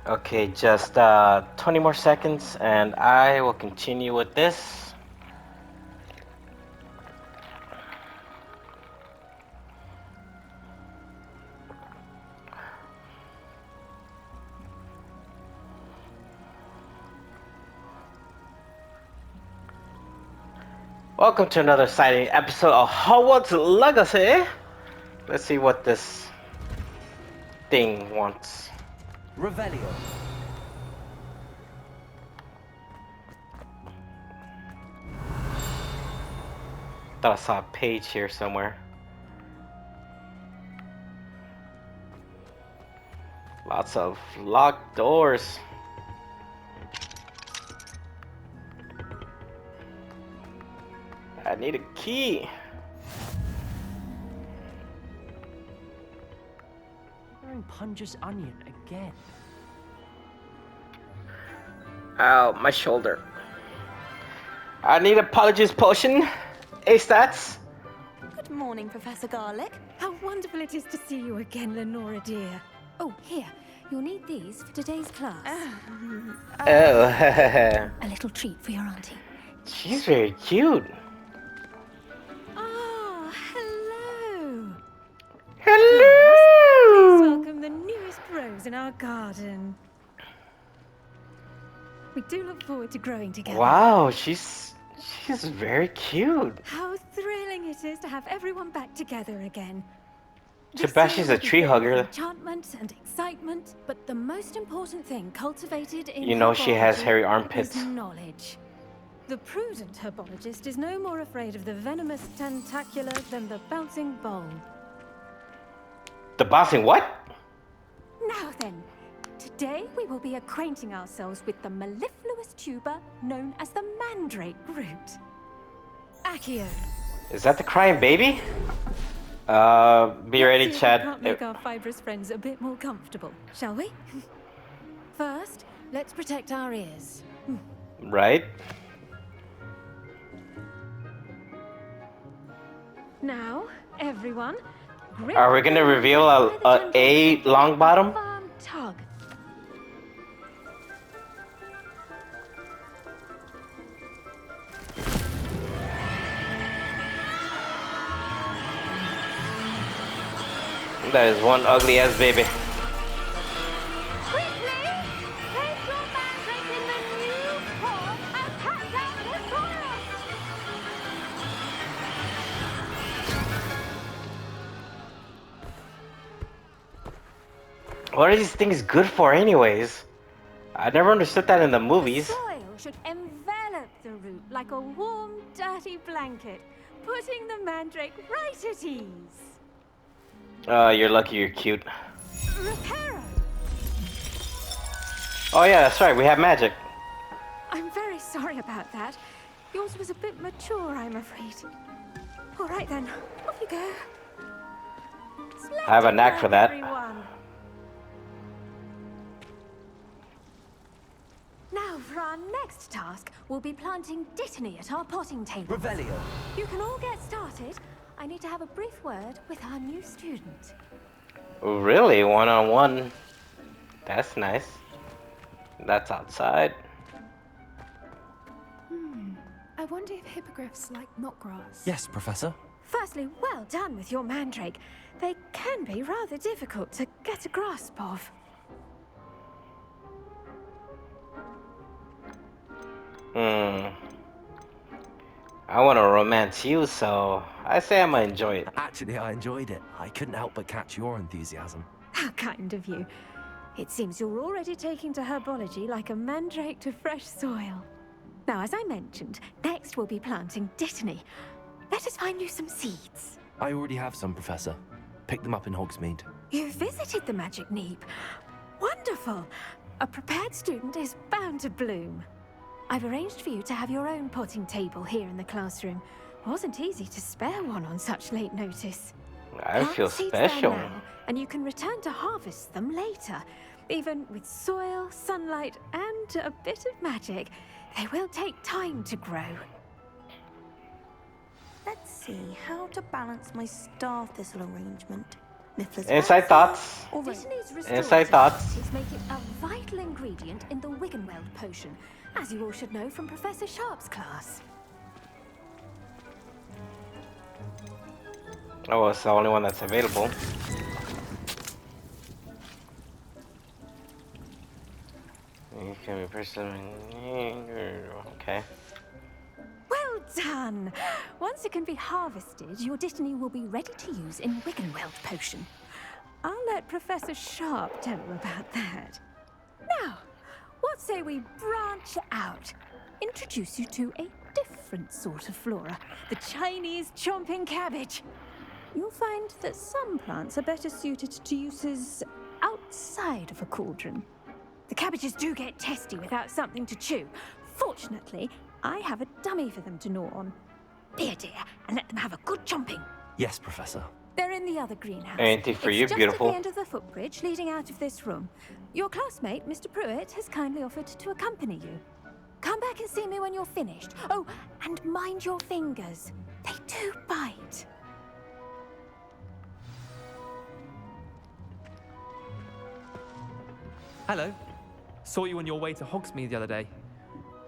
Okay, just 20 more seconds and I will continue with this. Welcome to another exciting episode of Hogwarts Legacy. Let's see what this thing wants. Revelio. Thought I saw a page here somewhere. Lots of locked doors. I need a key. Wearing Punja's onion again. Ow, my shoulder. I need a apologies potion. A-stats. Good morning, Professor Garlick. How wonderful it is to see you again, Lenora dear. Oh, here, you'll need these for today's class. Oh, A little treat for your auntie. she's very cute. Oh, hello. Hello. Please welcome the newest rose in our garden. We do look forward to growing together. Wow, she's very cute. How thrilling it is to have everyone back together again. Too bad she's a tree hugger. Enchantment and excitement, but the most important thing cultivated in You know she has hairy armpits. is knowledge. The prudent herbologist is no more afraid of the venomous tentacular than the bouncing bowl. The bouncing what? Now then, today we will be acquainting ourselves with the mellifluous tuber known as the mandrake root. Accio. Is that the crying baby? Be ready, Let's see if we Chad. can't make our fibrous friends a bit more comfortable, shall we? First, let's protect our ears. Right? Now, everyone, grip Are we gonna the reveal handle by the a gentle long bottom? firm tug. That is one ugly ass baby. Quickly, place your mandrake in the new pot and pat down the soil. What are these things good for anyways? I never understood that in the movies. Soil should envelop the root like a warm, dirty blanket, putting the mandrake right at ease. You're lucky you're cute. Reparo. Oh yeah, that's right, we have magic. I'm very sorry about that. Yours was a bit mature, I'm afraid. All right then, off you go. I have a knack for that. Everyone. Now, for our next task, we'll be planting Dittany at our potting table. Revelio. You can all get started. I need to have a brief word with our new student. Really? One-on-one? That's nice. That's outside. I wonder if hippogriffs like knotgrass. Yes, Professor. Firstly, well done with your mandrake. They can be rather difficult to get a grasp of. I want to romance you, so I say I'm gonna enjoy it. Actually, I enjoyed it. I couldn't help but catch your enthusiasm. How kind of you. It seems you're already taking to herbology like a mandrake to fresh soil. Now, as I mentioned, next we'll be planting Dittany. Let us find you some seeds. I already have some, Professor. Picked them up in Hogsmeade. You visited the Magic Neep. Wonderful. A prepared student is bound to bloom. I've arranged for you to have your own potting table here in the classroom. Wasn't easy to spare one on such late notice. I Plant feel seeds there special. now, and you can return to harvest them later. Even with soil, sunlight, and a bit of magic, they will take time to grow. Let's see how to balance my star thistle arrangement. Niffler's Inside fancy, thoughts. or rain. Disney's Inside restorative thoughts. properties make it a vital ingredient in the Wiggenweld potion, as you all should know from Professor Sharp's class. Oh, it's the only one that's available. You can be okay. Well done! Once it can be harvested, your Dittany will be ready to use in Wiggenweld potion. I'll let Professor Sharp tell you about that. Now, what say we branch out? Introduce you to a different sort of flora, the Chinese chomping cabbage. You'll find that some plants are better suited to uses outside of a cauldron. The cabbages do get testy without something to chew. Fortunately, I have a dummy for them to gnaw on. Be a dear and let them have a good chomping. Yes, Professor. They're in the other greenhouse. Anything for you, it's just beautiful. at the end of the footbridge leading out of this room. Your classmate, Mr. Pruitt, has kindly offered to accompany you. Come back and see me when you're finished. Oh, and mind your fingers. They do bite. Hello. Saw you on your way to Hogsmeade the other day.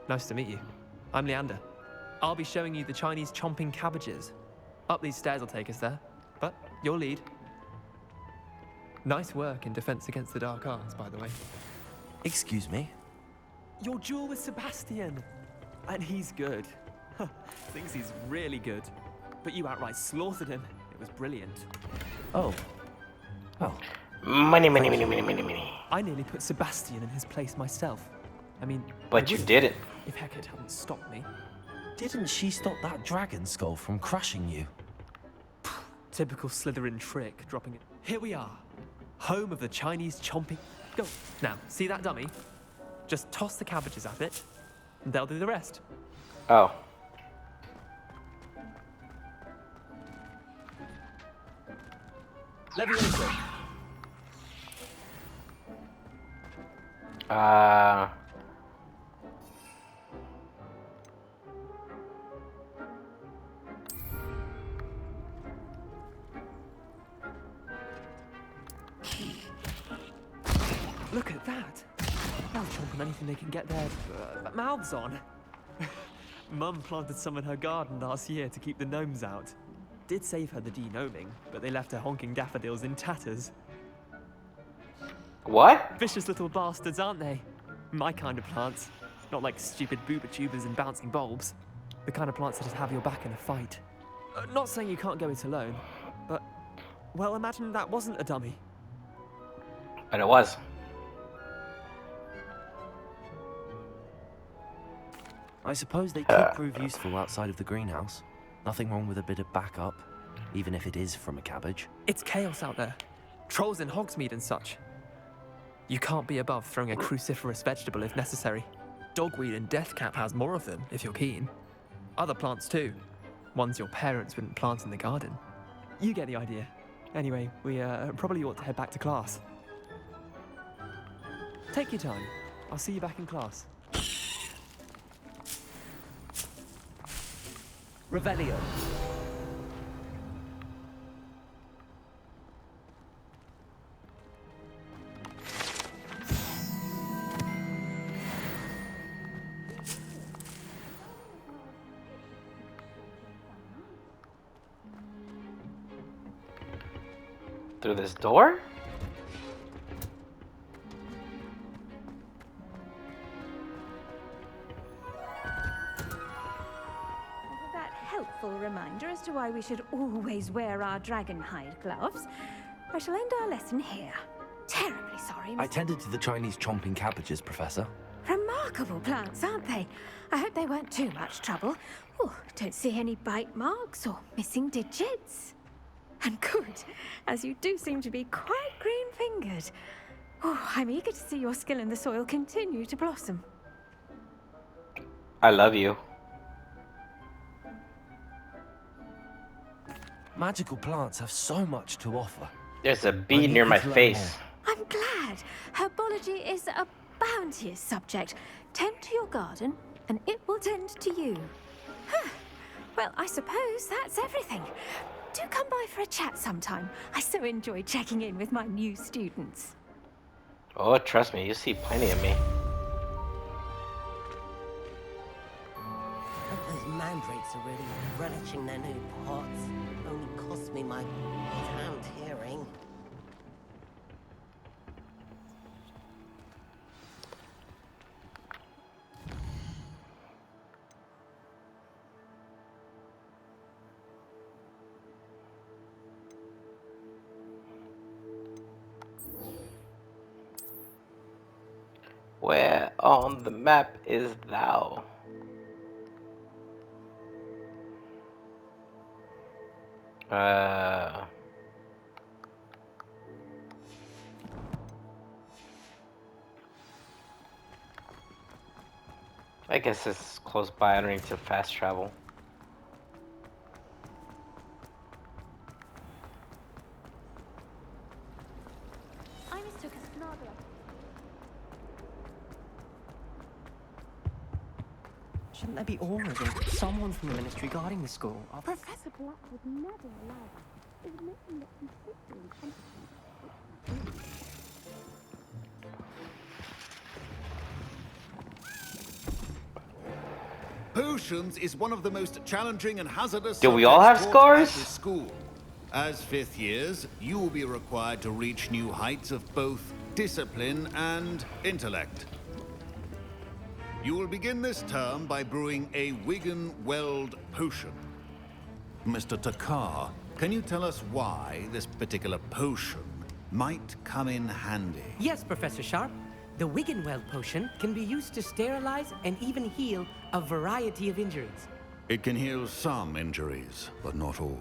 Nice to meet you. I'm Leander. I'll be showing you the Chinese chomping cabbages. Up these stairs will take us there, but you'll lead. Nice work in Defense Against the Dark Arts, by the way. Excuse me? Your duel with Sebastian. And he's good. Thinks he's really good. But you outright slaughtered him. It was brilliant. Oh. Well, Money. I nearly put Sebastian in his place myself. I mean... But you did it. If Hecate hadn't stopped me. didn't she stop that dragon skull from crushing you? Typical Slytherin trick, dropping it. Here we are. Home of the Chinese chomping... Go. Now, see that dummy? Just toss the cabbages at it, and they'll do the rest. Oh. Leviosa. Look at that. They'll chomp on anything they can get their mouths on. Mum planted some in her garden last year to keep the gnomes out. Did save her the de-gnoming, but they left her honking daffodils in tatters. What? Vicious little bastards, aren't they? My kind of plants. Not like stupid booba tubers and bouncing bulbs. The kind of plants that just have your back in a fight. Not saying you can't go it alone, but... Well, imagine that wasn't a dummy. But it was. I suppose they could prove useful outside of the greenhouse. Nothing wrong with a bit of backup, even if it is from a cabbage. It's chaos out there. Trolls in Hogsmeade and such. You can't be above throwing a cruciferous vegetable if necessary. Dogweed and deathcap has more of them, if you're keen. Other plants too. Ones your parents wouldn't plant in the garden. You get the idea. Anyway, we probably ought to head back to class. Take your time. I'll see you back in class. Revelio. Through this door? That helpful reminder as to why we should always wear our dragon hide gloves. I shall end our lesson here. Terribly sorry, I Mr. tended to the Chinese chomping cabbages, Professor. Remarkable plants, aren't they? I hope they weren't too much trouble. Oh, don't see any bite marks or missing digits. And good, as you do seem to be quite green-fingered. Oh, I'm eager to see your skill in the soil continue to blossom. I love you. Magical plants have so much to offer. There's a I bee need near you my to learn face. I'm glad. Herbology is a bounteous subject. Tend to your garden, and it will tend to you. Huh. Well, I suppose that's everything. Do come by for a chat sometime. I so enjoy checking in with my new students. Oh, trust me, you see plenty of me. Hope those mandrakes are really relishing their new pots. Only cost me my damned hearing. Where on the map is thou? I guess it's close by. I don't need to fast travel. I mistook a smuggler. Shouldn't there be Aura or someone from the ministry guarding the school? Professor Black would never allow that. It would make him look completely incompetent. Potions is one of the most challenging and hazardous Do we all have subjects taught at scars? this school. As fifth years, you will be required to reach new heights of both discipline and intellect. You will begin this term by brewing a Wigan Weld potion. Mr. Takar, can you tell us why this particular potion might come in handy? Yes, Professor Sharp. The Wiggenweld potion can be used to sterilize and even heal a variety of injuries. It can heal some injuries, but not all.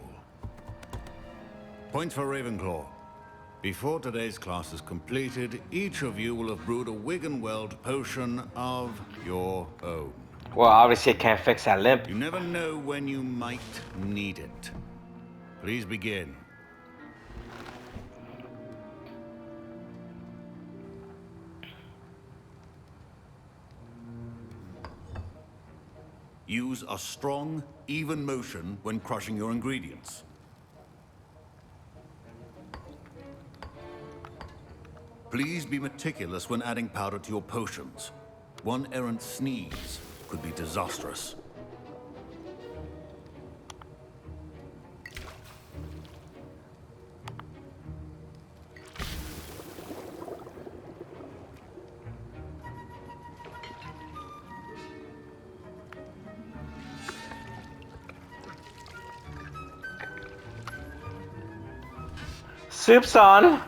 Points for Ravenclaw. Before today's class is completed, each of you will have brewed a Wiggenweld potion of your own. Well, obviously I can't fix that limp. You never know when you might need it. Please begin. Use a strong, even motion when crushing your ingredients. Please be meticulous when adding powder to your potions. One errant sneeze could be disastrous. Soup's on.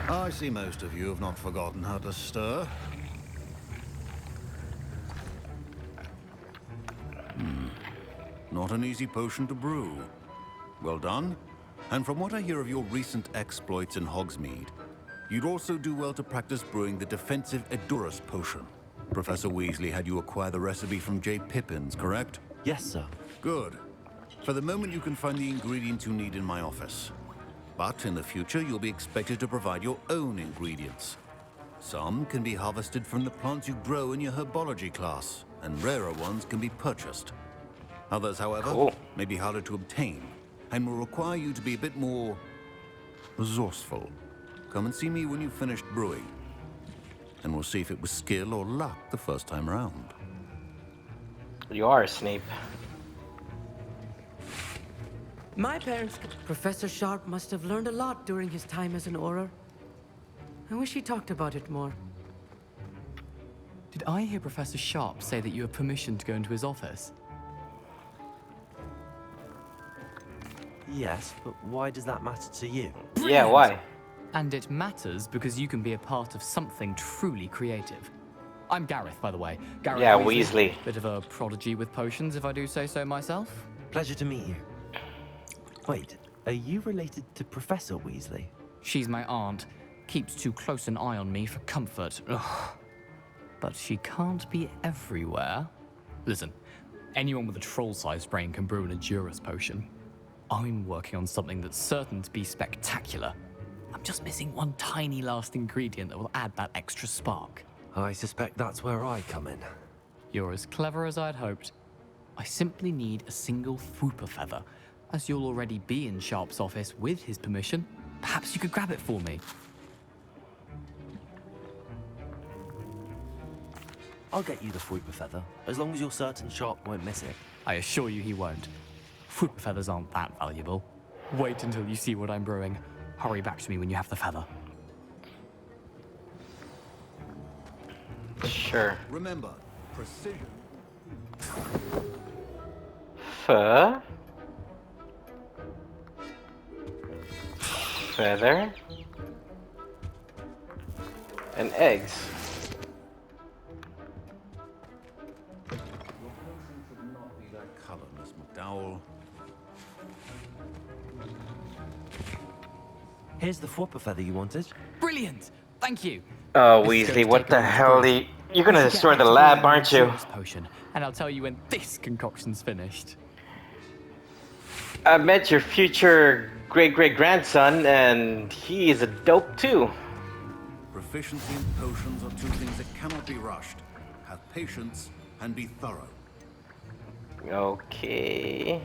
I see most of you have not forgotten how to stir. Not an easy potion to brew. Well done. And from what I hear of your recent exploits in Hogsmeade, you'd also do well to practice brewing the defensive Edurus potion. Professor Weasley had you acquire the recipe from J. Pippins, correct? Yes, sir. Good. For the moment, you can find the ingredients you need in my office. But in the future, you'll be expected to provide your own ingredients. Some can be harvested from the plants you grow in your herbology class, and rarer ones can be purchased. Others, however, may be harder to obtain, and will require you to be a bit more resourceful. Come and see me when you've finished brewing, and we'll see if it was skill or luck the first time around. You are Snape. My parents... Professor Sharp must have learned a lot during his time as an Auror. I wish he talked about it more. Did I hear Professor Sharp say that you have permission to go into his office? Yes, but why does that matter to you? Yeah, why? And it matters because you can be a part of something truly creative. I'm Gareth, by the way. Gareth Yeah, Weasley. Bit of a prodigy with potions, if I do say so myself. Pleasure to meet you. Wait, are you related to Professor Weasley? She's my aunt. Keeps too close an eye on me for comfort. Ugh. But she can't be everywhere. Listen, anyone with a troll-sized brain can brew an Edurus potion. I'm working on something that's certain to be spectacular. I'm just missing one tiny last ingredient that will add that extra spark. I suspect that's where I come in. You're as clever as I'd hoped. I simply need a single Fwooper feather. As you'll already be in Sharp's office with his permission, perhaps you could grab it for me. I'll get you the Fwooper feather, as long as you're certain Sharp won't miss it. I assure you he won't. Fwooper feathers aren't that valuable. Wait until you see what I'm brewing. Hurry back to me when you have the feather. Sure. Remember, precision. Fur. Feather. And eggs. Should not be that color, Miss McDowell. Here's the Fwooper feather you wanted. Brilliant! Thank you. Oh, This is going Weasley, to what take a the lot of hell? proof. You're gonna Get destroy back the to lab, brewing aren't the you? insurance potion, and I'll tell you when this concoction's finished. I met your future great-great-grandson, and he is a dope too. Proficiency and potions are two things that cannot be rushed. Have patience and be thorough. Okay.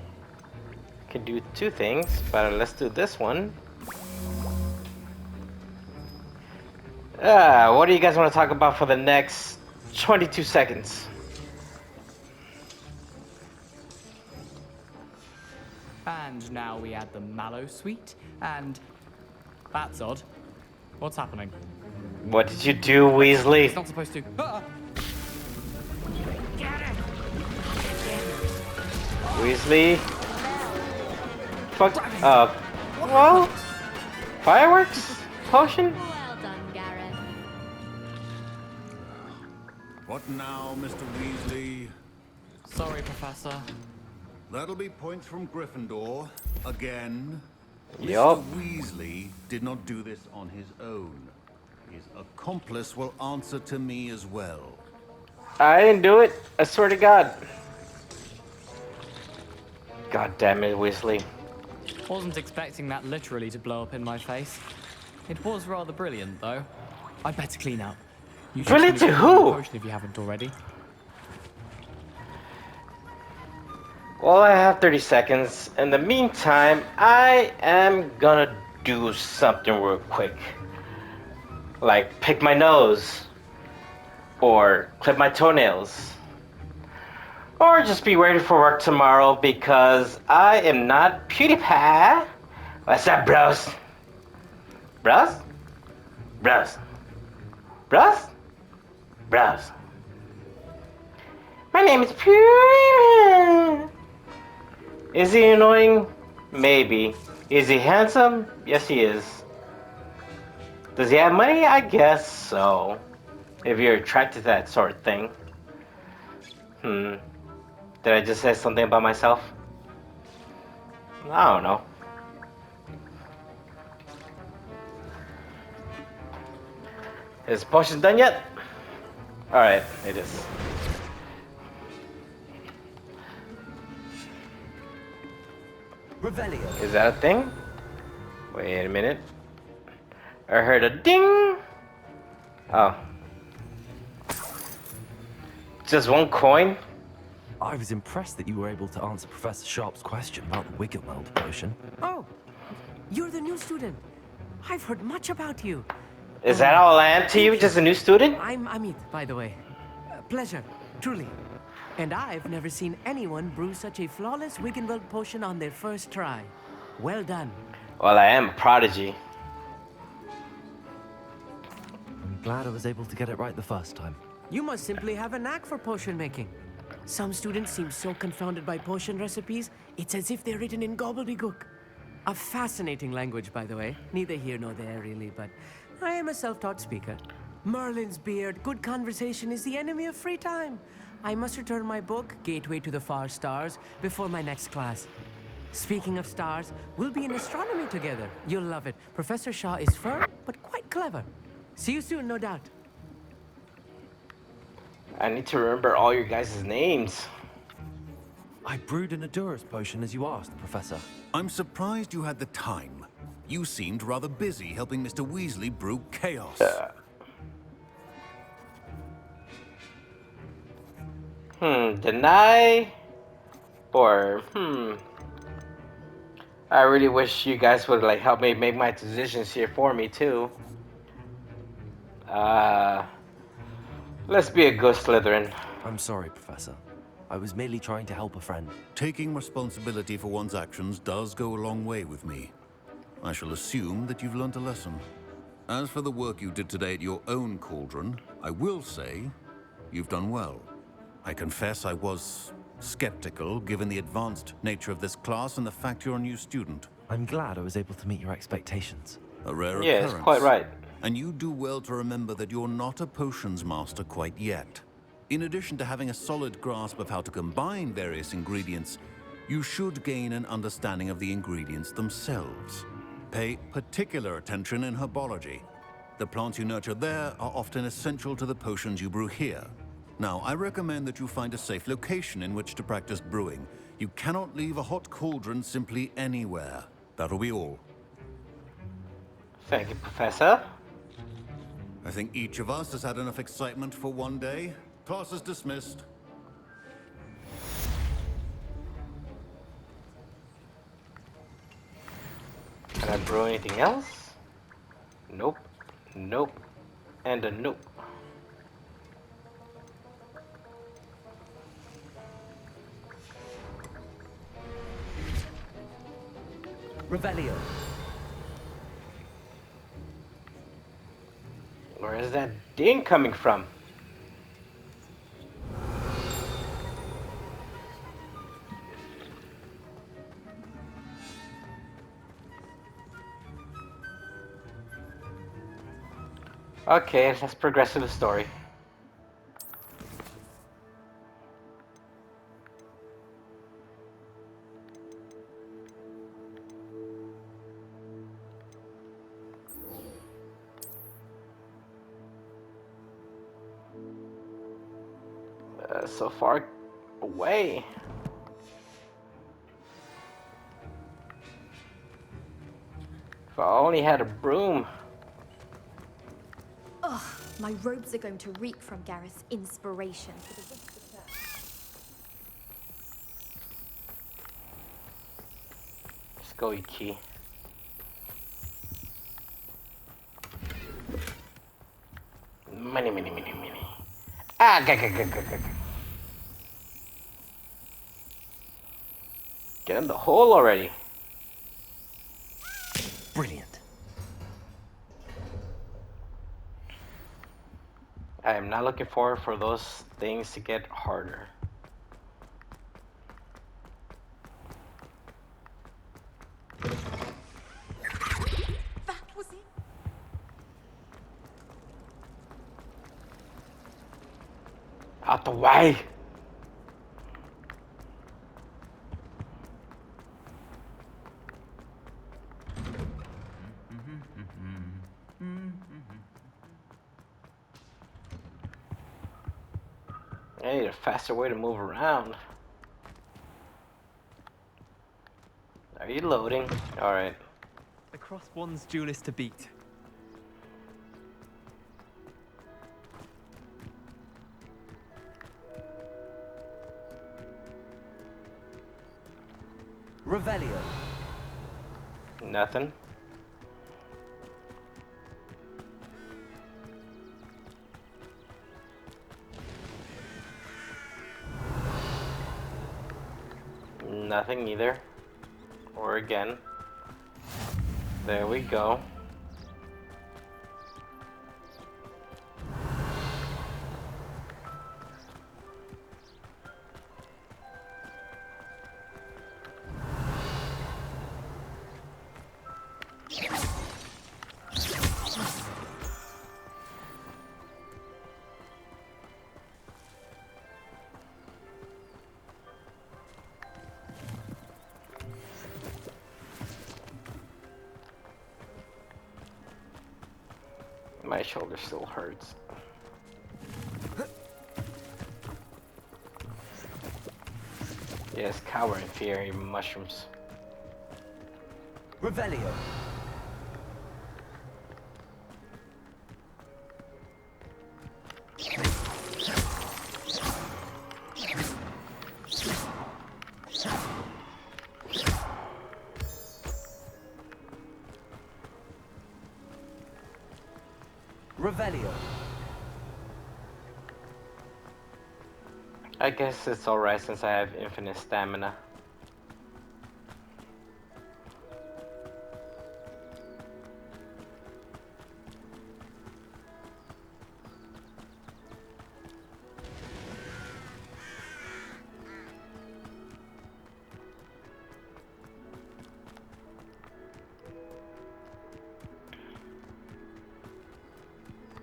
Can do two things, but let's do this one. What do you guys want to talk about for the next 22 seconds? And now we add the mallow sweet, and that's odd. What's happening? What did you do, Weasley? It's not supposed to. Ah! Weasley? Fuck up. Well, fireworks? Potion? Well done, Gareth. What now, Mr. Weasley? Sorry, Professor. That'll be points from Gryffindor. Again. Yup. Mr. Weasley did not do this on his own. His accomplice will answer to me as well. I didn't do it. I swear to God. God damn it, Weasley. Wasn't expecting that literally to blow up in my face. It was rather brilliant, though. I'd better clean up. You should Brilliant finish to brewing the who? potion if you haven't already. Well, I have 30 seconds. In the meantime, I am gonna do something real quick. Like pick my nose. Or clip my toenails. Or just be ready for work tomorrow because I am not PewDiePie. What's up, bros? Bros? Bros? Bros? Bros? My name is PewDiePie. Is he annoying? Maybe. Is he handsome? Yes, he is. Does he have money? I guess so. If you're attracted to that sort of thing. Did I just say something about myself? I don't know. Is the potion done yet? Alright, it is. Revelio. Is that a thing? Wait a minute. I heard a ding! Oh. Just one coin? I was impressed that you were able to answer Professor Sharp's question about the Wiggenweld potion. Oh, you're the new student. I've heard much about you. Is that all I am to you? Just a new student? I'm Amit, by the way. Pleasure, truly. And I've never seen anyone brew such a flawless Wiggenweld potion on their first try. Well done. Well, I am a prodigy. I'm glad I was able to get it right the first time. You must simply have a knack for potion making. Some students seem so confounded by potion recipes, it's as if they're written in gobbledygook. A fascinating language, by the way. Neither here nor there, really, but I am a self-taught speaker. Merlin's beard, good conversation is the enemy of free time. I must return my book, Gateway to the Far Stars, before my next class. Speaking of stars, we'll be in astronomy together. You'll love it. Professor Shaw is firm, but quite clever. See you soon, no doubt. I need to remember all your guys' names. I brewed an Adurus potion as you asked, Professor. I'm surprised you had the time. You seemed rather busy helping Mr. Weasley brew chaos. Deny? Or, I really wish you guys would, like, help me make my decisions here for me, too. Let's be a good Slytherin. I'm sorry, Professor. I was merely trying to help a friend. Taking responsibility for one's actions does go a long way with me. I shall assume that you've learnt a lesson. As for the work you did today at your own cauldron, I will say you've done well. I confess I was skeptical, given the advanced nature of this class and the fact you're a new student. I'm glad I was able to meet your expectations. A rare Yeah, occurrence. it's quite right. And you do well to remember that you're not a potions master quite yet. In addition to having a solid grasp of how to combine various ingredients, you should gain an understanding of the ingredients themselves. Pay particular attention in herbology. The plants you nurture there are often essential to the potions you brew here. Now, I recommend that you find a safe location in which to practice brewing. You cannot leave a hot cauldron simply anywhere. That'll be all. Thank you, Professor. I think each of us has had enough excitement for one day. Class is dismissed. Can I brew anything else? Nope. Nope. And a nope. Revelio. Where is that ding coming from? Okay, let's progress to the story. So far away. If I only had a broom. Ugh, my robes are going to reek from Gareth's inspiration for the rest of the term. Let's go, you key. Many. Ah, go. Get in the hole already. Brilliant. I am not looking forward for those things to get harder. That was it. Out the way. I need a faster way to move around. Are you loading? Alright. The cross one's duelist to beat. Revelio. Nothing. Nothing either. Or again. There we go. My shoulder still hurts. Yes, cower in fear, mushrooms. Revelio. Revelio. I guess it's alright since I have infinite stamina.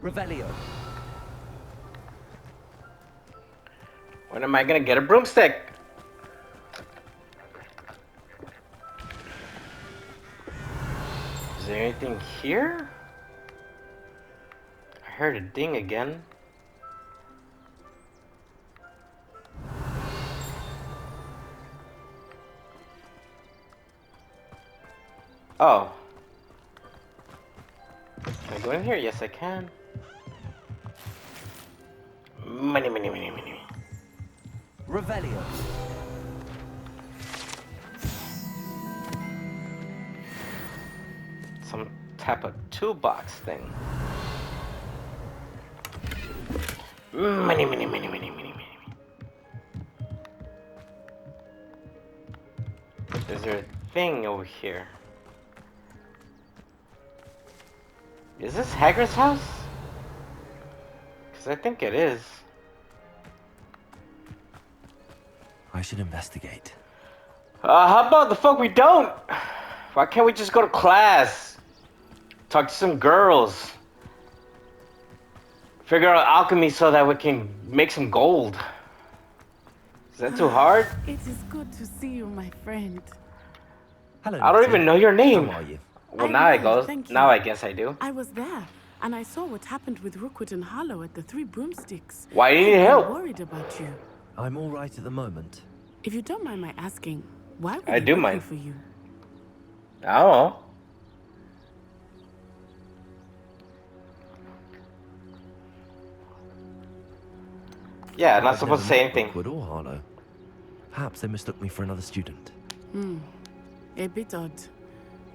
Revelio. When am I gonna get a broomstick? Is there anything here? I heard a ding again. Oh. Can I go in here? Yes, I can. Money, money, money, money. Revelio. Some type of toolbox thing. Money, money, money, money, money, money. Is there a thing over here? Is this Hagrid's house? Because I think it is. I should investigate. How about the fuck we don't? Why can't we just go to class? Talk to some girls. Figure out alchemy so that we can make some gold. Is that too hard? It is good to see you, my friend. Hello, I don't Natty. even know your name. How are you? Well, now I go. Thank you. Now I guess I do. I was there, and I saw what happened with Rookwood and Harlow at the Three Broomsticks. Why do you need I'm help? worried about you. I'm all right at the moment. If you don't mind my asking, why were I they do looking mind. for you? I don't know. Yeah, not I've supposed to never say met anything. Rookwood or Harlow. Perhaps they mistook me for another student. A bit odd.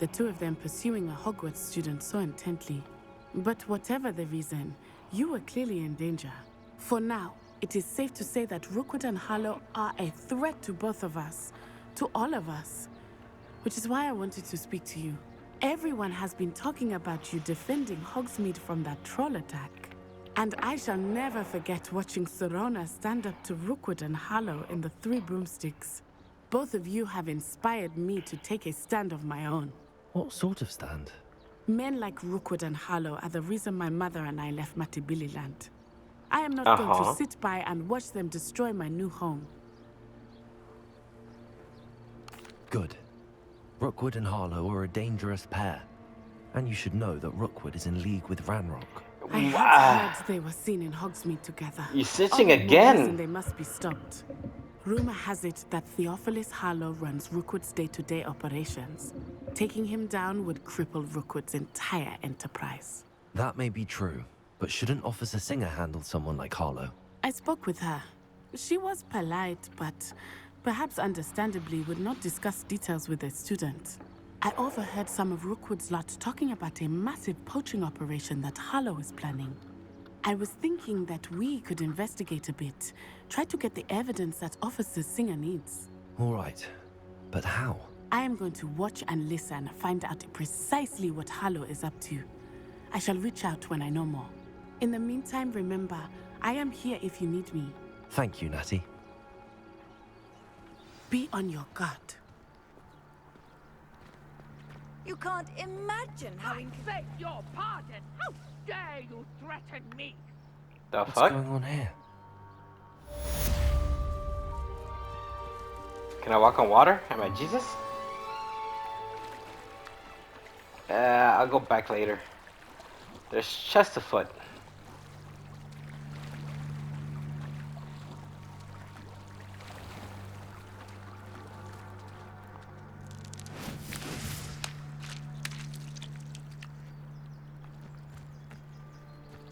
The two of them pursuing a Hogwarts student so intently. But whatever the reason, you were clearly in danger. For now, it is safe to say that Rookwood and Harlow are a threat to both of us. To all of us. Which is why I wanted to speak to you. Everyone has been talking about you defending Hogsmeade from that troll attack. And I shall never forget watching Serona stand up to Rookwood and Harlow in the Three Broomsticks. Both of you have inspired me to take a stand of my own. What sort of stand? Men like Rookwood and Harlow are the reason my mother and I left Matabeleland. I am not going to sit by and watch them destroy my new home. Good. Rookwood and Harlow are a dangerous pair. And you should know that Rookwood is in league with Ranrock. I had heard they were seen in Hogsmeade together. You're snitching All the more again. reason they must be stopped. Rumor has it that Theophilus Harlow runs Rookwood's day-to-day operations. Taking him down would cripple Rookwood's entire enterprise. That may be true, but shouldn't Officer Singer handle someone like Harlow? I spoke with her. She was polite, but perhaps understandably would not discuss details with a student. I overheard some of Rookwood's lot talking about a massive poaching operation that Harlow is planning. I was thinking that we could investigate a bit, try to get the evidence that Officer Singer needs. All right, but how? I am going to watch and listen, find out precisely what Harlow is up to. I shall reach out when I know more. In the meantime, remember, I am here if you need me. Thank you, Natty. Be on your guard. You can't imagine how I beg your pardon! How dare you threaten me? The What's fuck? going on here? Can I walk on water? Am I Jesus? I'll go back later. There's Chesterfoot.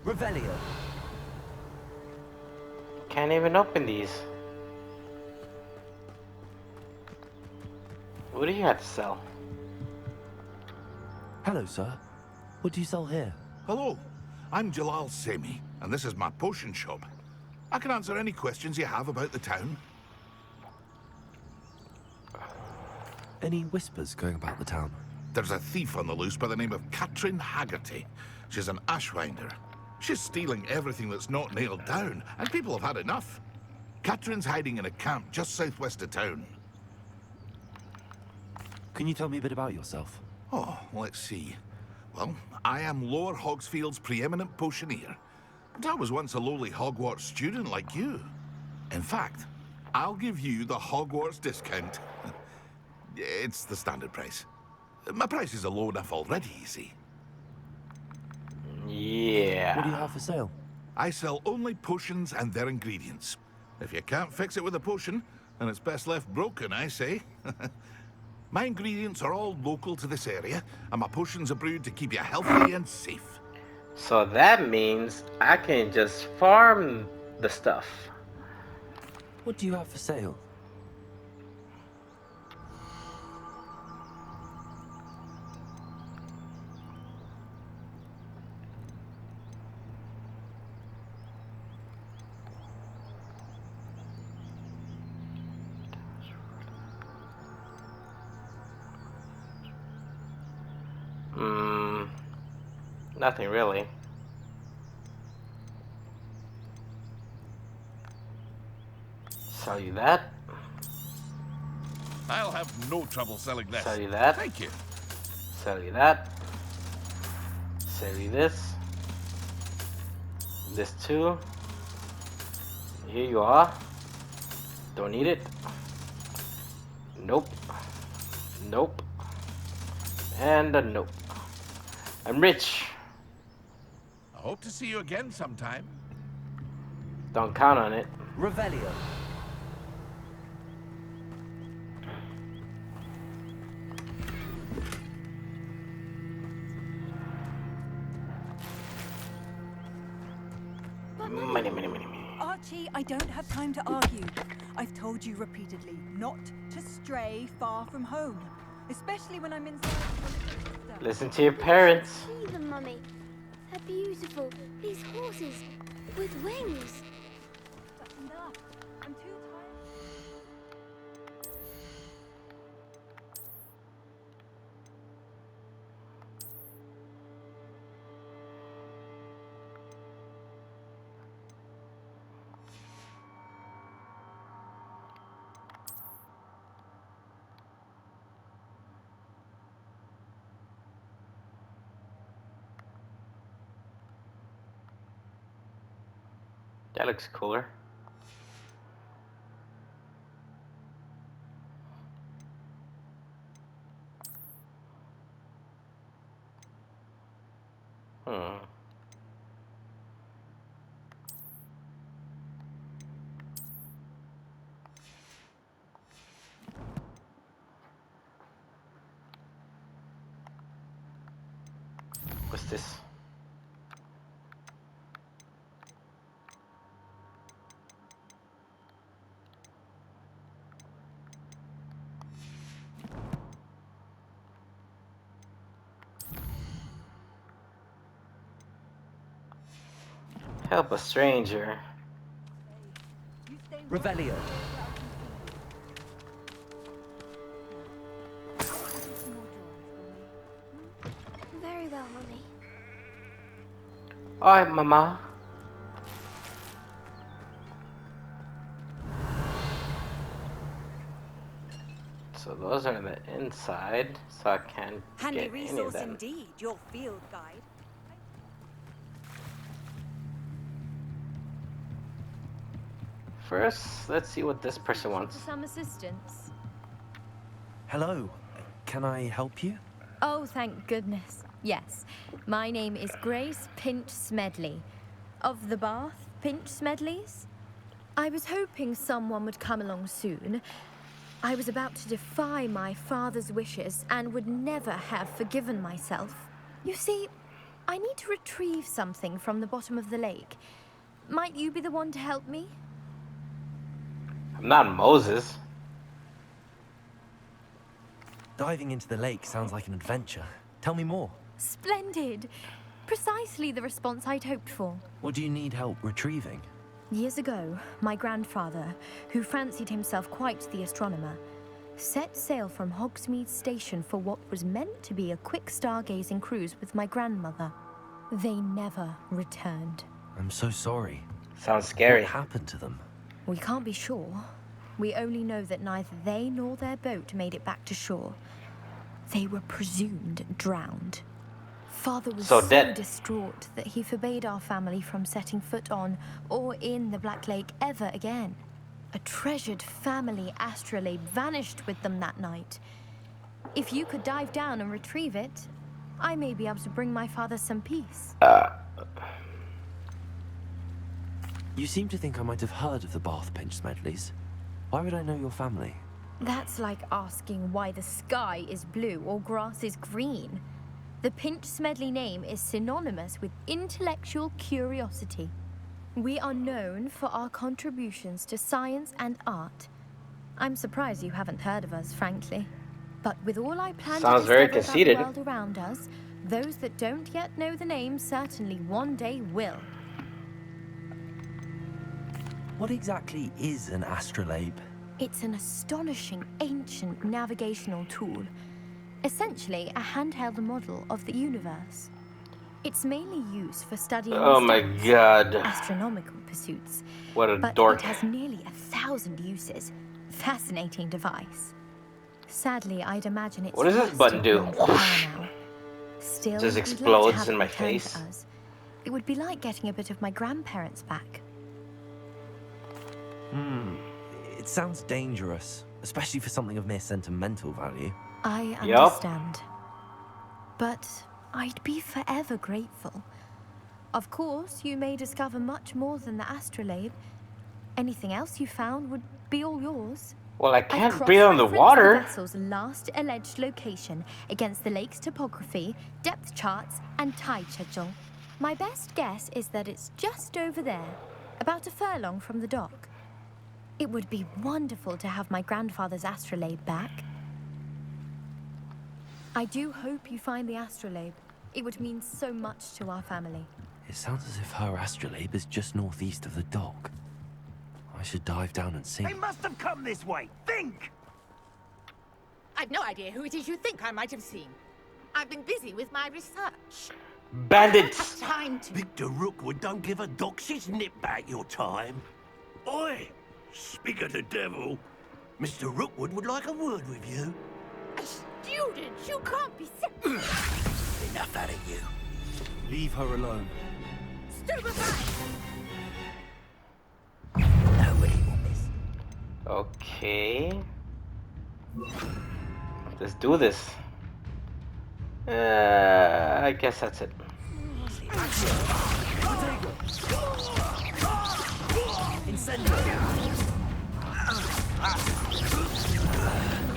Revelio. Can't even open these. What do you have to sell? Hello, sir. What do you sell here? Hello. I'm Jalal Semi, and this is my potion shop. I can answer any questions you have about the town. Any whispers going about the town? There's a thief on the loose by the name of Katrin Haggerty. She's an ashwinder. She's stealing everything that's not nailed down, and people have had enough. Katrin's hiding in a camp just southwest of town. Can you tell me a bit about yourself? Oh, let's see. Well, I am Lower Hogsfield's preeminent potioneer. But I was once a lowly Hogwarts student like you. In fact, I'll give you the Hogwarts discount. It's the standard price. My prices are low enough already, you see. Yeah. What do you have for sale? I sell only potions and their ingredients. If you can't fix it with a potion, then it's best left broken, I say. My ingredients are all local to this area, and my potions are brewed to keep you healthy and safe. So that means I can just farm the stuff. What do you have for sale? Nothing really. Sell you that. I'll have no trouble selling this. Sell you that. Thank you. Sell you that. Sell you this. This too. Here you are. Don't need it. Nope. Nope. And a nope. I'm rich. I hope to see you again sometime. Don't count on it. Revelio. Money. Archie, I don't have time to argue. I've told you repeatedly not to stray far from home, especially when I'm inside. Listen to your parents. See them, Mummy. They're beautiful. These horses with wings. That's enough. I'm too tired. That looks cooler. What's this? Help a stranger. Revelio. Very well, Mummy. Alright, Mama. So those are the inside, so I can't Handy get any of resource them. indeed, your field guide. First, let's see what this person wants. Some assistance. Hello. Can I help you? Oh, thank goodness. Yes. My name is Grace Pinch Smedley. Of the Bath Pinch Smedleys. I was hoping someone would come along soon. I was about to defy my father's wishes and would never have forgiven myself. You see, I need to retrieve something from the bottom of the lake. Might you be the one to help me? I'm not Moses. Diving into the lake sounds like an adventure. Tell me more. Splendid. Precisely the response I'd hoped for. What do you need help retrieving? Years ago, my grandfather, who fancied himself quite the astronomer, set sail from Hogsmeade Station for what was meant to be a quick stargazing cruise with my grandmother. They never returned. I'm so sorry. Sounds scary. What happened to them? We can't be sure. We only know that neither they nor their boat made it back to shore. They were presumed drowned. Father was so dead. distraught that he forbade our family from setting foot on or in the Black Lake ever again. A treasured family astrolabe vanished with them that night. If you could dive down and retrieve it, I may be able to bring my father some peace. You seem to think I might have heard of the Bath Pinch Smedleys. Why would I know your family? That's like asking why the sky is blue or grass is green. The Pinch Smedley name is synonymous with intellectual curiosity. We are known for our contributions to science and art. I'm surprised you haven't heard of us, frankly. But with all I plan Sounds to very discover conceited. about the world around us, those that don't yet know the name certainly one day will. What exactly is an astrolabe? It's an astonishing ancient navigational tool. Essentially, a handheld model of the universe. It's mainly used for studying Oh my god. astronomical pursuits. What a but dork. It has nearly 1,000 uses. Fascinating device. Sadly, I'd imagine it's What does this used button do? beyond repair now. Still, Just we'd love to explodes have in it my returned to face. us. It would be like getting a bit of my grandparents back. It sounds dangerous, especially for something of mere sentimental value. I Yup. understand. But I'd be forever grateful. Of course, you may discover much more than the astrolabe. Anything else you found would be all yours. Well, I I've can't breathe on the cross-referenced water. the vessel's last alleged location against the lake's topography, depth charts, and tide schedule. My best guess is that it's just over there, about a furlong from the dock. It would be wonderful to have my grandfather's astrolabe back. I do hope you find the astrolabe. It would mean so much to our family. It sounds as if her astrolabe is just northeast of the dock. I should dive down and see. They must have come this way. Think! I've no idea who it is you think I might have seen. I've been busy with my research. Bandits! Time to... Victor Rookwood don't give a doxy's nip back your time. Oi! Speak of the devil. Mr. Rookwood would like a word with you. A student! You can't be serious! Enough out of you. Leave her alone. Okay. Let's do this. I guess that's it.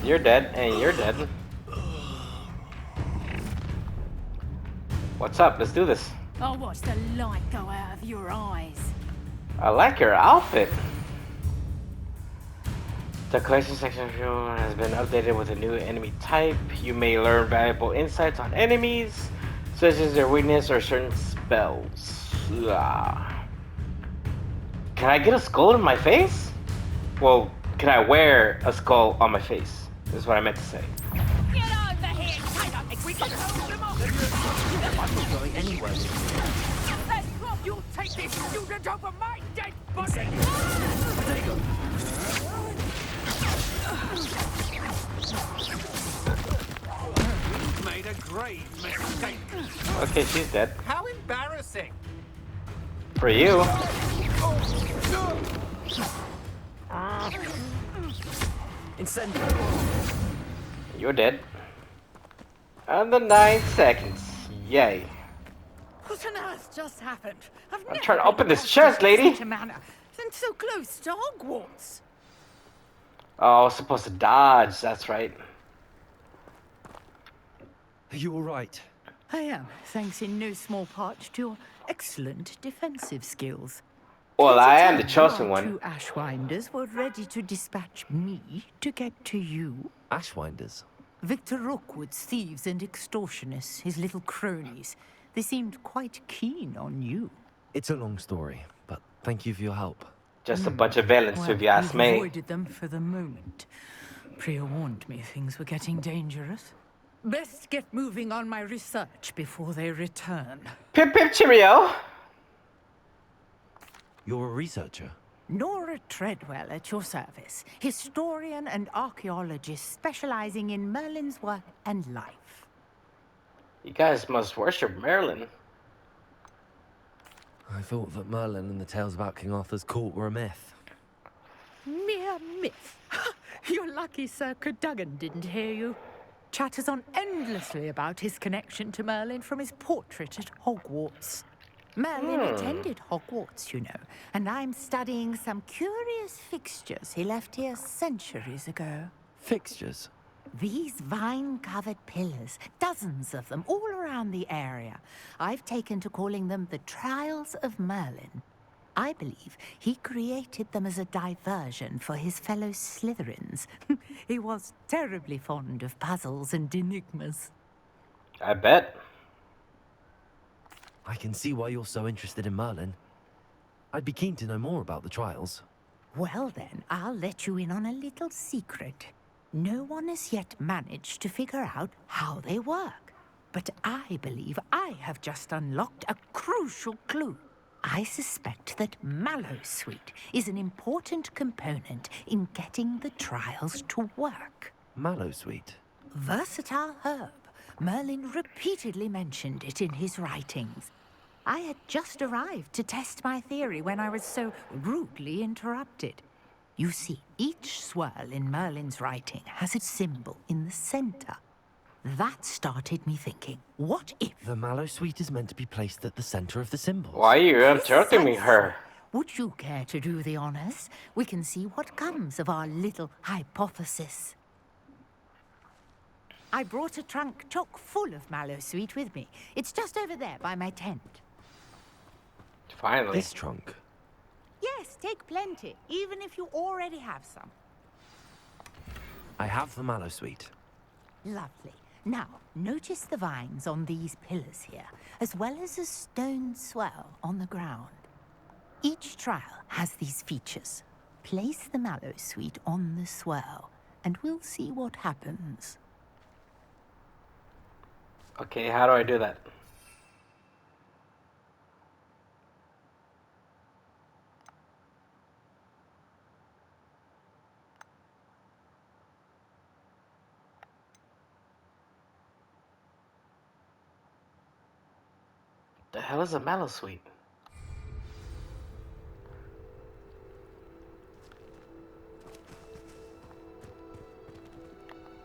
You're dead, and you're dead. What's up? Let's do this. I'll watch the light go out of your eyes. I like your outfit. The collection section of you has been updated with a new enemy type. You may learn valuable insights on enemies, such as their weakness or certain spells. Can I get a skull in my face? Well, can I wear a skull on my face? Is what I meant to say. Get over here! Tight up! We can hold them off! I'm not going anywhere. You'll take this student over my dead body! Made a grave mistake. Okay, she's dead. How embarrassing. For you. Incendiary. You're dead. Under 9 seconds. Yay. What on earth just happened? I've I'm trying to open this chest, lady. And so close to Hogwarts. Oh, I was supposed to dodge. That's right. Are you all right? I am, thanks in no small part to your excellent defensive skills. Well, I am the chosen Our one. two Ashwinders were ready to dispatch me to get to you. Ashwinders? Victor Rookwood's thieves and extortionists, his little cronies. They seemed quite keen on you. It's a long story, but thank you for your help. Just a bunch of villains, Well, if you ask you've me. avoided them for the moment. Priya warned me things were getting dangerous. Best get moving on my research before they return. Pip pip cheerio! You're a researcher? Nora Treadwell at your service. Historian and archaeologist specializing in Merlin's work and life. You guys must worship Merlin. I thought that Merlin and the tales about King Arthur's court were a myth. Mere myth. You're lucky Sir Cadogan didn't hear you. Chatters on endlessly about his connection to Merlin from his portrait at Hogwarts. Merlin attended Hogwarts, you know, and I'm studying some curious fixtures he left here centuries ago. Fixtures? These vine-covered pillars, dozens of them, all around the area. I've taken to calling them the Trials of Merlin. I believe he created them as a diversion for his fellow Slytherins. He was terribly fond of puzzles and enigmas. I bet. I can see why you're so interested in Merlin. I'd be keen to know more about the trials. Well then, I'll let you in on a little secret. No one has yet managed to figure out how they work. But I believe I have just unlocked a crucial clue. I suspect that Mallowsweet is an important component in getting the trials to work. Mallowsweet? Versatile herb. Merlin repeatedly mentioned it in his writings. I had just arrived to test my theory when I was so rudely interrupted. You see, each swirl in Merlin's writing has a symbol in the center. That started me thinking, what if... The Mallowsweet is meant to be placed at the center of the symbols. Why are you interrupting me, her? Would you care to do the honors? We can see what comes of our little hypothesis. I brought a trunk chock full of Mallowsweet with me. It's just over there by my tent. Finally. This trunk? Yes, take plenty, even if you already have some. I have the Mallowsweet. Lovely. Now, notice the vines on these pillars here, as well as a stone swell on the ground. Each trial has these features. Place the Mallowsweet on the swell, and we'll see what happens. Okay, how do I do that? The hell is a Mallowsweet?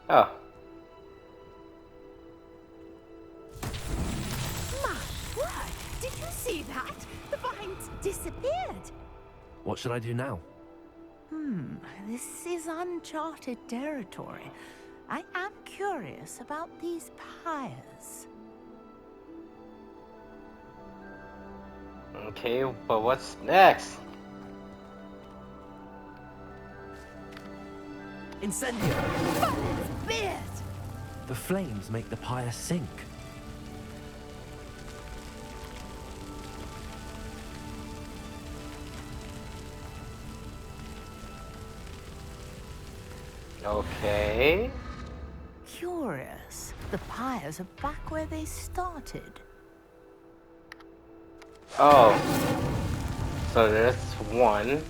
Oh. My word! Did you see that? The vines disappeared. What should I do now? This is uncharted territory. I am curious about these pyres. Okay, but what's next? Incendio! Beard! The flames make the pyre sink. Okay. Curious. The pyres are back where they started. Oh. So there's one.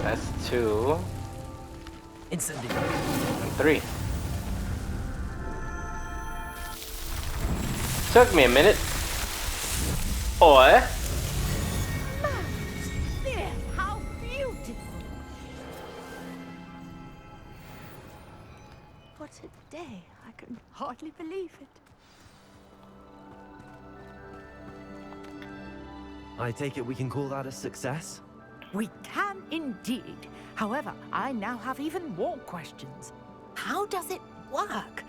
That's two. Incendio. And three. Took me a minute. Or... There, how beautiful! What a day. I can hardly believe it. I take it we can call that a success? We can indeed. However, I now have even more questions. How does it work?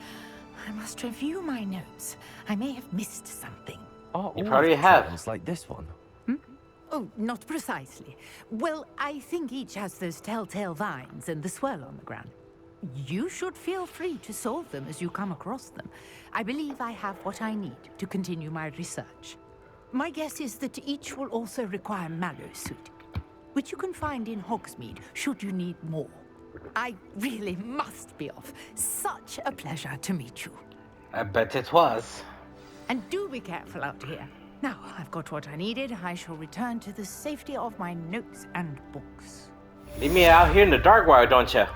I must review my notes. I may have missed something. Are You all probably of the have. trials like this one? Oh, not precisely. Well, I think each has those telltale vines and the swirl on the ground. You should feel free to solve them as you come across them. I believe I have what I need to continue my research. My guess is that each will also require mallow sweet, which you can find in Hogsmeade should you need more. I really must be off. Such a pleasure to meet you. I bet it was. And do be careful out here. Now, I've got what I needed. I shall return to the safety of my notes and books. Leave me out here in the dark, why don't you?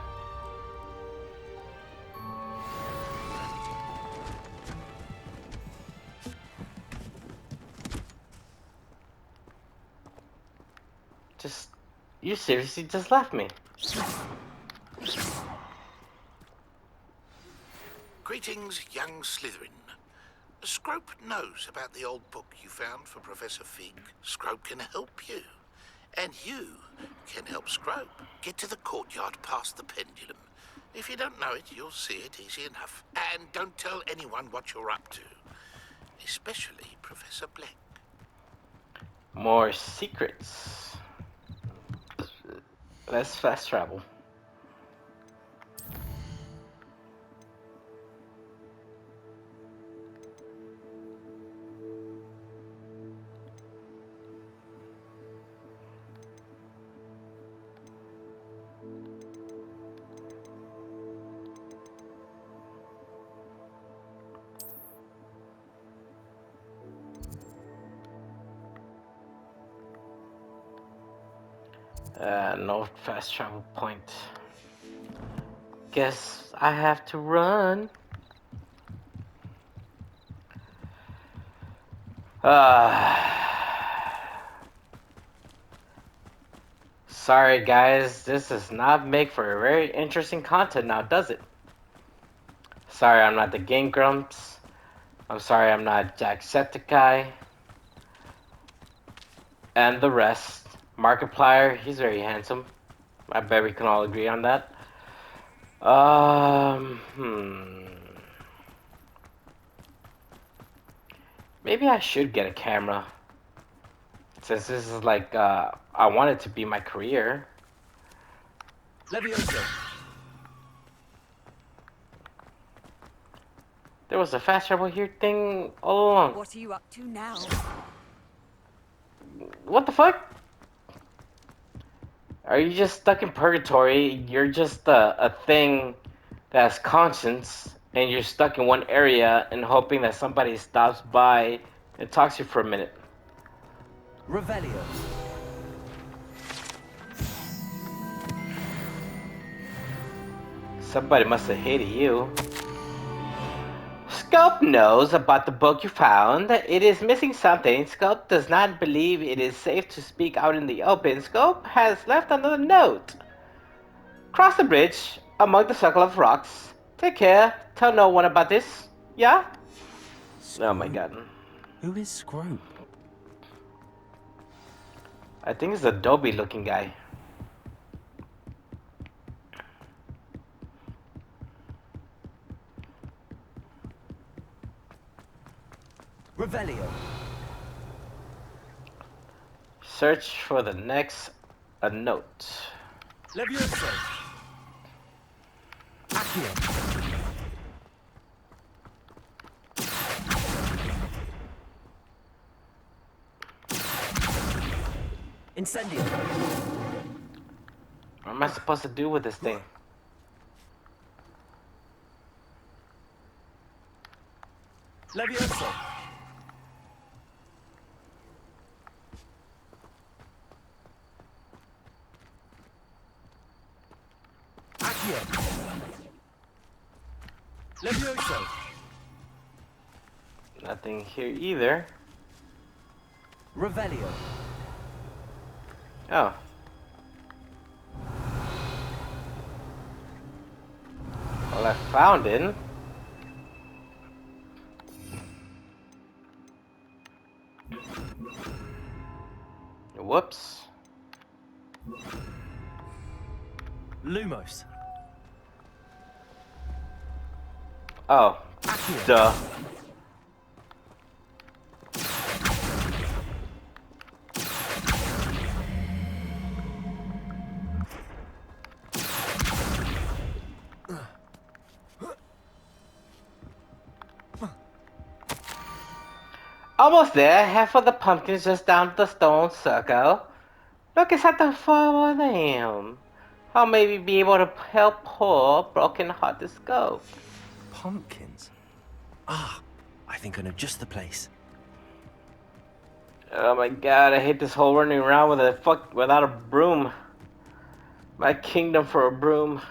You seriously just left me. Greetings, young Slytherin. Scrope knows about the old book you found for Professor Fig. Scrope can help you. And you can help Scrope get to the courtyard past the pendulum. If you don't know it, you'll see it easy enough. And don't tell anyone what you're up to. Especially Professor Black. More secrets. Less fast travel. No fast travel point. Guess I have to run. Sorry guys, this does not make for a very interesting content now, does it? Sorry I'm not the Game Grumps. I'm sorry I'm not Jacksepticeye. And the rest. Markiplier, he's very handsome. I bet we can all agree on that. Maybe I should get a camera. Since this is like, I want it to be my career. Levioso. There was a fast travel here thing all along. What are you up to now? What the fuck? Are you just stuck in purgatory? You're just a thing that has conscience, and you're stuck in one area and hoping that somebody stops by and talks to you for a minute. Revelio. Somebody must have hated you. Scope knows about the book you found. It is missing something. Scope does not believe it is safe to speak out in the open. Scope has left another note. Cross the bridge among the circle of rocks. Take care. Tell no one about this. Yeah? Scrope? Oh my god. Who is Scrope? I think it's a Dobby looking guy. Revelio. Search for the next note. Levioso. Accio. Incendio. What am I supposed to do with this thing? Levioso. Accio. Levioso. Nothing here either. Revelio. Oh. Well, I found it. Whoops. Lumos. Oh. Duh. Almost there. Half of the pumpkins just down the stone circle. Look, it's at the far of them. I'll maybe be able to help poor broken-hearted Scope. Pumpkins? Ah, I think I know just the place. Oh my god, I hate this whole running around without a broom. My kingdom for a broom.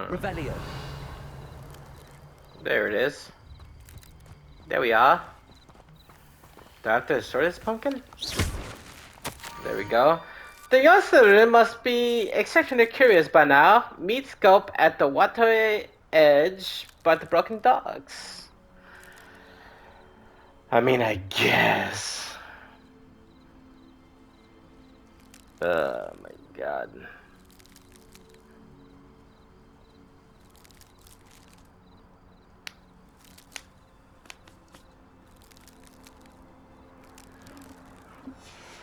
Revelio. There it is. There we are. Do I have to destroy this pumpkin? There we go. The young student must be exceptionally curious by now. Meet Scope at the water edge by the broken dogs. I mean, I guess. Oh my god.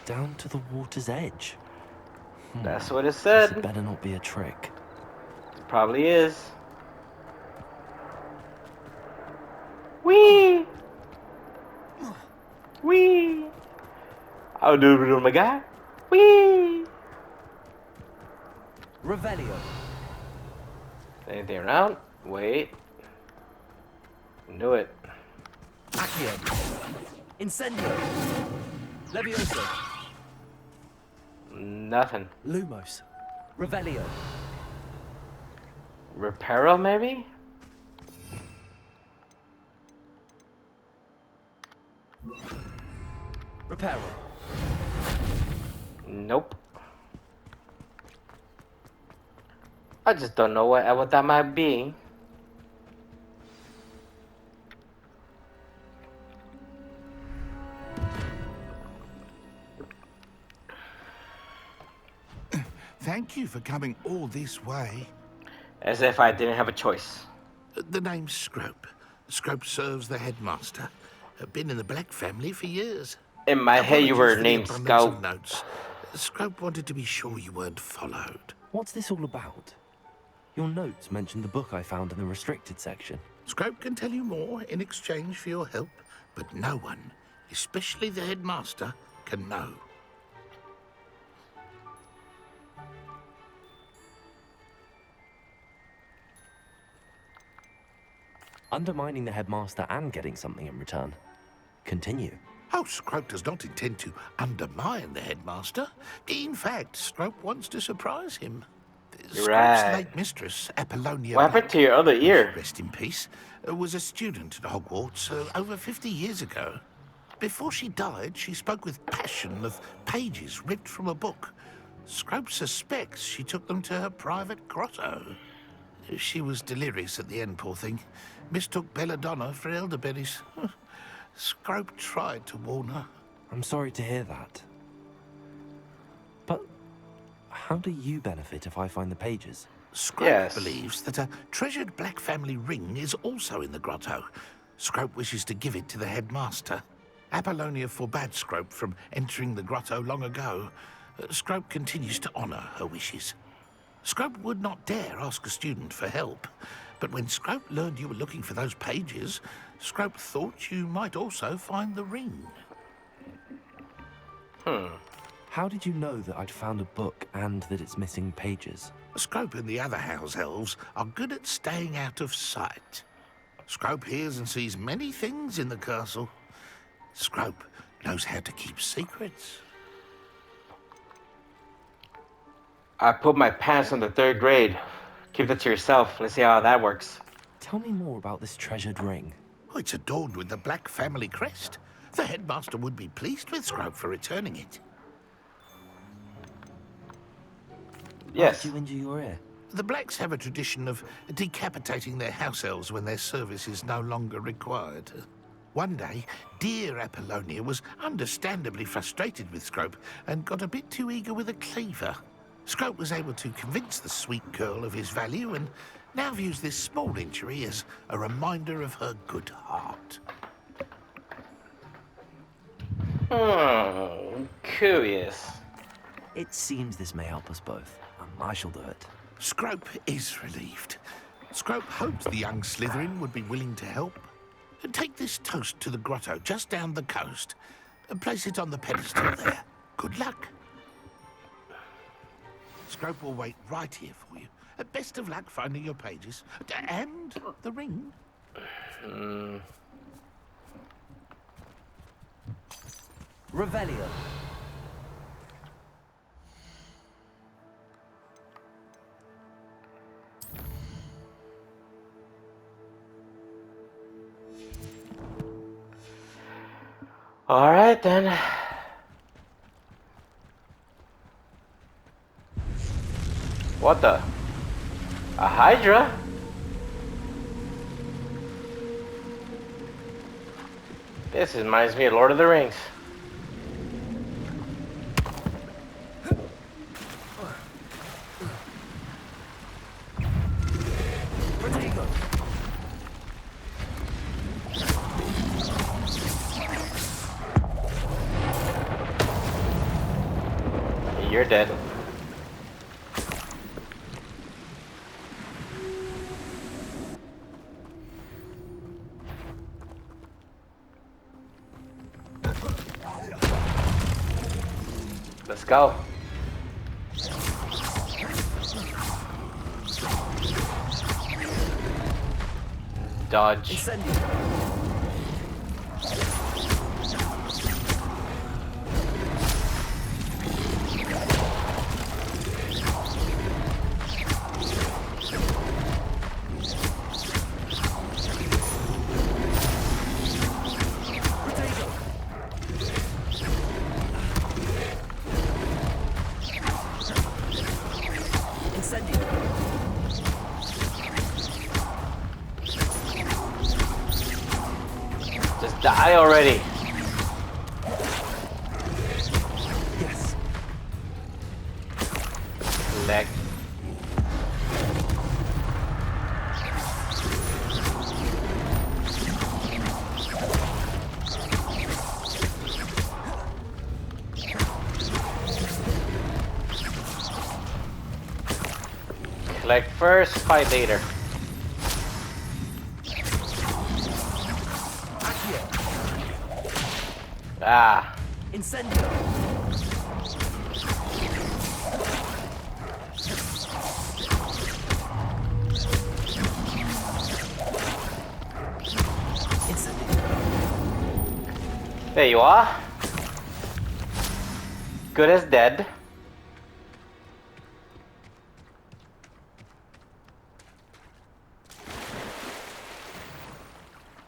Down to the water's edge. That's what it said. This better not be a trick. It probably is. Whee! Whee! I'll do it, my guy. Whee! Revelio. Anything around? Wait. Knew it. Accio. Incendio. Levioso. Nothing. Lumos. Revelio. Reparo, maybe? Reparo. Nope. I just don't know what that might be. Thank you for coming all this way. As if I didn't have a choice. The name's Scrope. Scrope serves the headmaster. Been in the Black family for years. In my head, you were named Scope. Scout. Scrope wanted to be sure you weren't followed. What's this all about? Your notes mentioned the book I found in the restricted section. Scrope can tell you more in exchange for your help, but no one, especially the headmaster, can know. Undermining the headmaster and getting something in return. Continue. Oh, Scrope does not intend to undermine the headmaster. In fact, Scrope wants to surprise him. Scrope's late mistress, Apollonia What happened to your other ear? Rest in peace, was a student at Hogwarts over 50 years ago. Before she died, she spoke with passion of pages ripped from a book. Scrope suspects she took them to her private grotto. She was delirious at the end, poor thing. Mistook belladonna for elderberries. Scrope tried to warn her. I'm sorry to hear that. But how do you benefit if I find the pages? Scrope believes that a treasured Black family ring is also in the grotto. Scrope wishes to give it to the headmaster. Apollonia forbade Scrope from entering the grotto long ago. Scrope continues to honour her wishes. Scrope would not dare ask a student for help, but when Scrope learned you were looking for those pages, Scrope thought you might also find the ring. How did you know that I'd found a book and that it's missing pages? Scrope and the other house elves are good at staying out of sight. Scrope hears and sees many things in the castle. Scrope knows how to keep secrets. I put my pants on the 3rd grade. Keep that to yourself. Let's see how that works. Tell me more about this treasured ring. Oh, it's adorned with the Black family crest. The headmaster would be pleased with Scrope for returning it. Yes. Did you injure your ear? The Blacks have a tradition of decapitating their house elves when their service is no longer required. One day, dear Apollonia was understandably frustrated with Scrope and got a bit too eager with a cleaver. Scrope was able to convince the sweet girl of his value and now views this small injury as a reminder of her good heart. Curious. It seems this may help us both. I shall do it. Scrope is relieved. Scrope hoped the young Slytherin would be willing to help. Take this toast to the grotto just down the coast and place it on the pedestal there. Good luck. Scrope will wait right here for you. Best of luck finding your pages. And the ring. Revelio. All right then. What the? A Hydra? This reminds me of Lord of the Rings. You're dead. Let's go. Dodge. Just die already. Yes. Leg. Collect first, fight later. Ah. Incendio. There you are. Good as dead.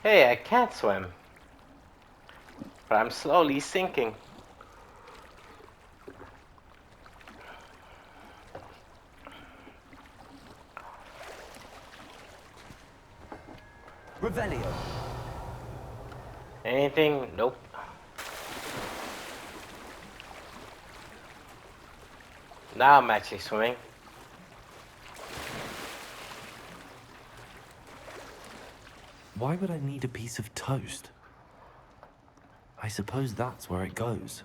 Hey, I can't swim. But I'm slowly sinking. Revelio. Anything? Nope. Now I'm actually swimming. Why would I need a piece of toast? I suppose that's where it goes.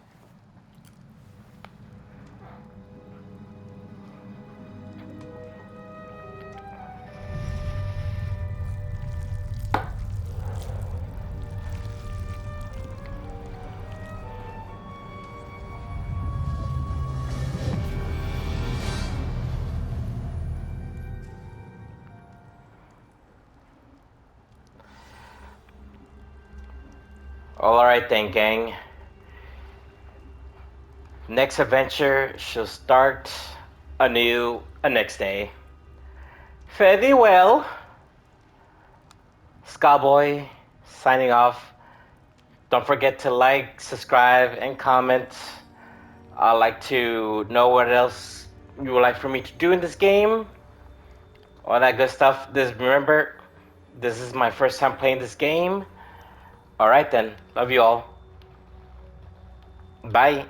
Alright then, gang. Next adventure shall start anew a next day. Fare thee well. Skyboy signing off. Don't forget to like, subscribe, and comment. I'd like to know what else you would like for me to do in this game. All that good stuff. Remember, this is my first time playing this game. Alright then. Love you all. Bye.